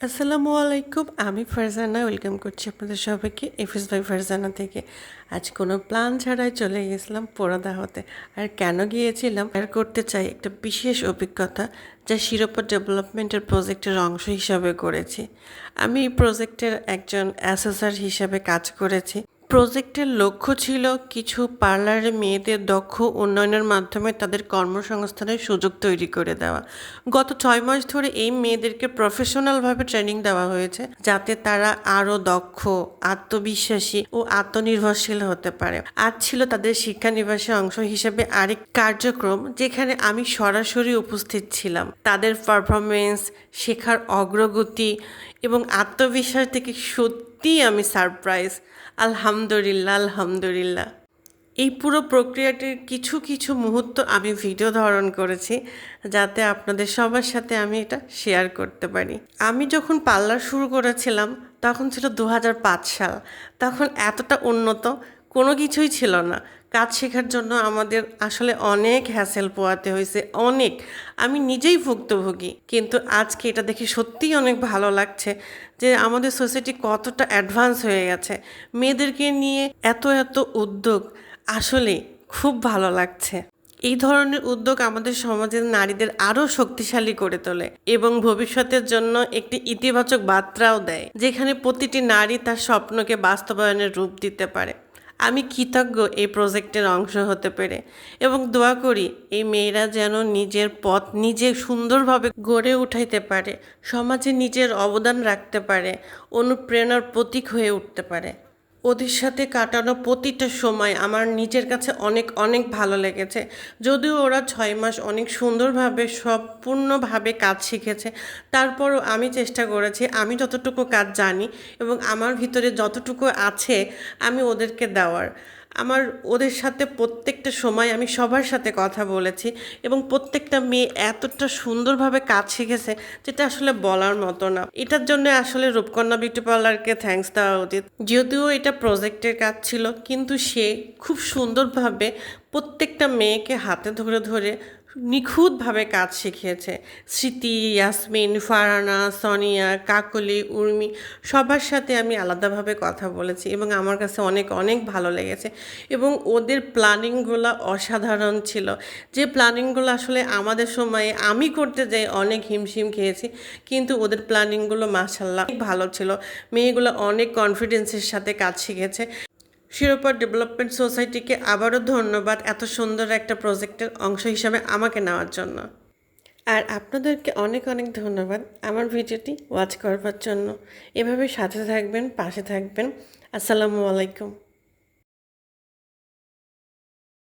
আসসালামু আলাইকুম। আমি ফারজানা ওয়েলকাম করছি আপনাদের সবাইকে এফএস বাই ফারজানা থেকে। আজ কোনো প্ল্যান ছাড়াই চলে গেছিলাম পোড়াদাহতে। আর কেন গিয়েছিলাম শেয়ার করতে চাই একটা বিশেষ অভিজ্ঞতা যা শিরোপা ডেভেলপমেন্টের প্রজেক্টের অংশ হিসাবে করেছি। আমি এই প্রজেক্টের একজন অ্যাসেসর হিসাবে কাজ করেছি। প্রজেক্টের লক্ষ্য ছিল কিছু পার্লারে মেয়েদের দক্ষ উন্নয়নের মাধ্যমে তাদের কর্মসংস্থানের সুযোগ তৈরি করে দেওয়া। গত 6 মাস ধরে এই মেয়েদেরকে প্রফেশনালভাবে ট্রেনিং দেওয়া হয়েছে যাতে তারা আরও দক্ষ, আত্মবিশ্বাসী ও আত্মনির্ভরশীল হতে পারে। আজ ছিল তাদের শিক্ষানিবাসের অংশ হিসেবে আরেক কার্যক্রম যেখানে আমি সরাসরি উপস্থিত ছিলাম। তাদের পারফরমেন্স, শেখার অগ্রগতি এবং আত্মবিশ্বাস থেকে সত্যিই আমি সারপ্রাইজ। আলহামদুলিল্লাহ, আলহামদুলিল্লাহ। এই পুরো প্রক্রিয়াটির কিছু কিছু মুহূর্ত আমি ভিডিও ধারণ করেছি যাতে আপনাদের সবার সাথে আমি এটা শেয়ার করতে পারি। আমি যখন পার্লার শুরু করেছিলাম তখন ছিল 2005 সাল। তখন এতটা উন্নত কোনো কিছুই ছিল না। কাজ শেখার জন্য আমাদের আসলে অনেক হ্যাসেল পোয়াতে হয়েছে, অনেক। আমি নিজেই ভুক্তভোগী, কিন্তু আজকে এটা দেখে সত্যিই অনেক ভালো লাগছে যে আমাদের সোসাইটি কতটা অ্যাডভান্স হয়ে গেছে। মেয়েদেরকে নিয়ে এত এত উদ্যোগ, আসলে খুব ভালো লাগছে। এই ধরনের উদ্যোগ আমাদের সমাজের নারীদের আরও শক্তিশালী করে তোলে এবং ভবিষ্যতের জন্য একটি ইতিবাচক বার্তাও দেয়, যেখানে প্রতিটি নারী তার স্বপ্নকে বাস্তবায়নের রূপ দিতে পারে। আমি কৃতজ্ঞ এই প্রজেক্টের অংশ হতে পেরে এবং দোয়া করি এই মেয়েরা যেন নিজের পথ নিজে সুন্দরভাবে গড়ে উঠাইতে পারে, সমাজে নিজের অবদান রাখতে পারে, অনুপ্রেরণার প্রতীক হয়ে উঠতে পারে। ওদের সাথে কাটানো প্রতিটা সময় আমার নিজের কাছে অনেক অনেক ভালো লেগেছে। যদিও ওরা 6 মাস অনেক সুন্দরভাবে সম্পূর্ণভাবে কাজ শিখেছে, তারপরও আমি চেষ্টা করেছি আমি যতটুকু কাজ জানি এবং আমার ভিতরে যতটুকু আছে আমি ওদেরকে দেওয়ার। আমার ওদের সাথে প্রত্যেকটা সময় আমি সবার সাথে কথা বলেছি এবং প্রত্যেকটা মেয়ে এতটা সুন্দরভাবে কাজ শিখেছে যেটা আসলে বলার মতো না। এটার জন্য আসলে রূপকন্যা বিউটি পার্লারকে থ্যাঙ্কস দেওয়া উচিত। যদিও এটা প্রজেক্টের কাজ ছিল, কিন্তু সে খুব সুন্দরভাবে প্রত্যেকটা মেয়েকে হাতে ধরে ধরে নিখুঁতভাবে কাজ শিখিয়েছে। স্মৃতি, ইয়াসমিন, ফারহানা, সোনিয়া, কাকলি, উর্মি সবার সাথে আমি আলাদাভাবে কথা বলেছি এবং আমার কাছে অনেক অনেক ভালো লেগেছে এবং ওদের প্ল্যানিংগুলো অসাধারণ ছিল। যে প্ল্যানিংগুলো আসলে আমাদের সময়ে আমি করতে যাই অনেক হিমশিম খেয়েছি, কিন্তু ওদের প্ল্যানিংগুলো মাশাআল্লাহ ভালো ছিল। মেয়েগুলো অনেক কনফিডেন্সের সাথে কাজ শিখেছে। শিরোপা ডেভেলপমেন্ট সোসাইটিকে আবারও ধন্যবাদ এত সুন্দর একটা প্রজেক্টের অংশ হিসাবে আমাকে নেওয়ার জন্য। আর আপনাদেরকে অনেক অনেক ধন্যবাদ আমার ভিডিওটি ওয়াচ করবার জন্য। এভাবে সাথে থাকবেন, পাশে থাকবেন। আসসালামু আলাইকুম।